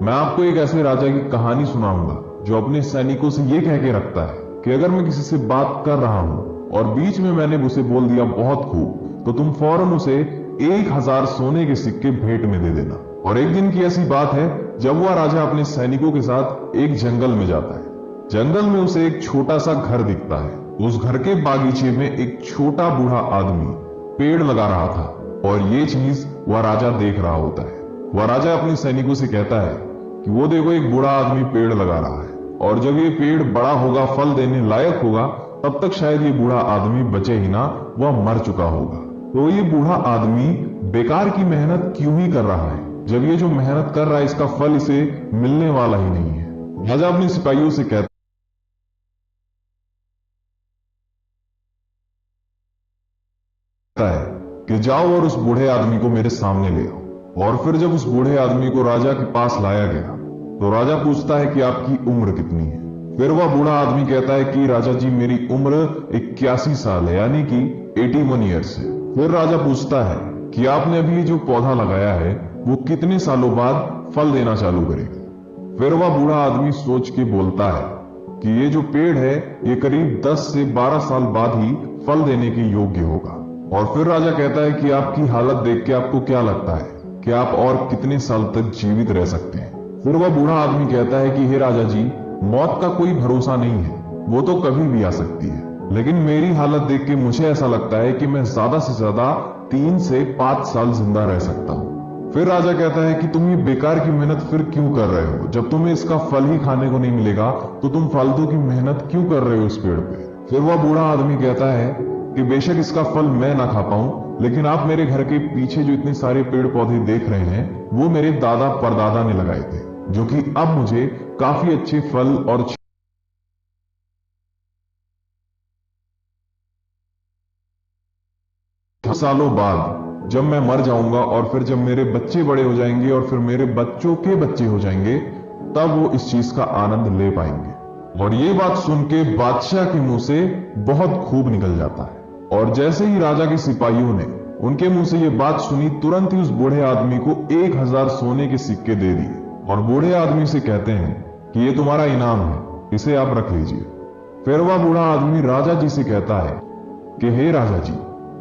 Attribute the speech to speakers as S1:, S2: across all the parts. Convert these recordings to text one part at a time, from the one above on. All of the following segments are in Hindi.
S1: मैं आपको एक ऐसे राजा की कहानी सुनाऊंगा जो अपने सैनिकों से ये कह के रखता है कि अगर मैं किसी से बात कर रहा हूं और बीच में मैंने उसे बोल दिया बहुत खूब, तो तुम फौरन उसे 1000 सोने के सिक्के भेंट में दे देना। और एक दिन की ऐसी बात है जब वह राजा अपने सैनिकों के साथ एक जंगल में जाता है। जंगल में उसे एक छोटा सा घर दिखता है। उस घर के बागीचे में एक छोटा बूढ़ा आदमी पेड़ लगा रहा था और ये चीज वह राजा देख रहा होता है। वह राजा अपने सैनिकों से कहता है कि वो देखो, एक बूढ़ा आदमी पेड़ लगा रहा है और जब ये पेड़ बड़ा होगा, फल देने लायक होगा, तब तक शायद ये बूढ़ा आदमी बचे ही ना, वह मर चुका होगा। तो ये बूढ़ा आदमी बेकार की मेहनत क्यों ही कर रहा है जब ये जो मेहनत कर रहा है इसका फल इसे मिलने वाला ही नहीं है। राजा अपने सिपाहियों से कहता है कि जाओ और उस बूढ़े आदमी को मेरे सामने ले आओ। और फिर जब उस बूढ़े आदमी को राजा के पास लाया गया तो राजा पूछता है कि आपकी उम्र कितनी है। फिर वह बूढ़ा आदमी कहता है कि राजा जी, मेरी उम्र 81 साल है, यानी कि 81 ईयर्स है। फिर राजा पूछता है कि आपने अभी जो पौधा लगाया है वो कितने सालों बाद फल देना चालू करेगा। फिर वह बूढ़ा आदमी सोच के बोलता है कि ये जो पेड़ है ये करीब 10 से 12 साल बाद ही फल देने के योग्य होगा। और फिर राजा कहता है कि आपकी हालत देख के आपको क्या लगता है कि आप और कितने साल तक जीवित रह सकते हैं। फिर वह बूढ़ा आदमी कहता है कि हे राजा जी, मौत का कोई भरोसा नहीं है, वो तो कभी भी आ सकती है, लेकिन मेरी हालत देख के मुझे ऐसा लगता है कि मैं ज्यादा से ज्यादा 3 से 5 साल जिंदा रह सकता हूँ। फिर राजा कहता है कि तुम ये बेकार की मेहनत फिर क्यों कर रहे हो? जब तुम्हें इसका फल ही खाने को नहीं मिलेगा तो तुम फालतू की मेहनत क्यों कर रहे हो इस पेड़ पे? फिर वह बूढ़ा आदमी कहता है कि बेशक इसका फल मैं ना खा पाऊं, लेकिन आप मेरे घर के पीछे जो इतने सारे पेड़ पौधे देख रहे हैं वो मेरे दादा परदादा ने लगाए थे, जो कि अब मुझे काफी अच्छे फल और सालों बाद जब मैं मर जाऊंगा और फिर जब मेरे बच्चे बड़े हो जाएंगे और फिर मेरे बच्चों के बच्चे हो जाएंगे, तब वो इस चीज का आनंद ले पाएंगे। और ये बात सुन के बादशाह के मुंह से बहुत खूब निकल जाता है। और जैसे ही राजा के सिपाहियों ने उनके मुंह से ये बात सुनी, तुरंत ही उस बूढ़े आदमी को 1000 सोने के सिक्के दे दिए और बूढ़े आदमी से कहते हैं कि ये तुम्हारा इनाम है, इसे आप रख लीजिए। फिर वह बूढ़ा आदमी राजा जी से कहता है कि हे राजा जी,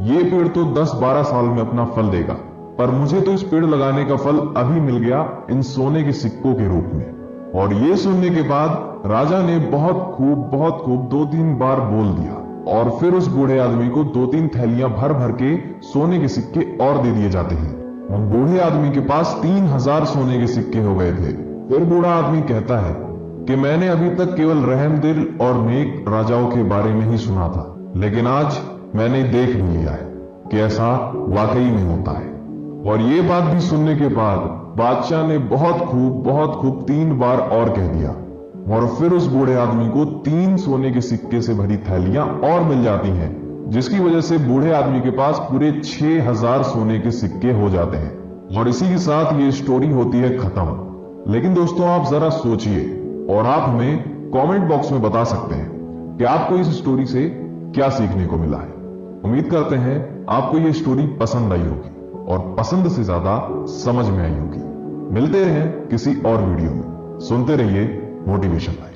S1: ये पेड़ तो 10-12 साल में अपना फल देगा, पर मुझे तो इस पेड़ लगाने का फल अभी मिल गया इन सोने के सिक्कों के रूप में। और ये सुनने के बाद राजा ने बहुत खूब 2-3 बार बोल दिया और फिर उस बूढ़े आदमी को 2-3 थैलियां भर भर के सोने के सिक्के और दे दिए जाते हैं। और बूढ़े आदमी के पास 3000 सोने के सिक्के हो गए थे। फिर बूढ़ा आदमी कहता है कि मैंने अभी तक केवल रहमदिल और नेक राजाओं के बारे में ही सुना था, लेकिन आज मैंने देख भी लिया है कि ऐसा वाकई में होता है। और ये बात भी सुनने के बाद बादशाह ने बहुत खूब 3 बार और कह दिया और फिर उस बूढ़े आदमी को 3 सोने के सिक्के से भरी थैलियां और मिल जाती हैं, जिसकी वजह से बूढ़े आदमी के पास पूरे 6000 सोने के सिक्के हो जाते हैं। और इसी के साथ ये स्टोरी होती है खत्म। लेकिन दोस्तों, आप जरा सोचिए और आप हमें कमेंट बॉक्स में बता सकते हैं कि आपको इस स्टोरी से क्या सीखने को मिला है। उम्मीद करते हैं आपको ये स्टोरी पसंद आई होगी और पसंद से ज्यादा समझ में आई होगी। मिलते हैं किसी और वीडियो में। सुनते रहिए मोटिवेशन लाइफ।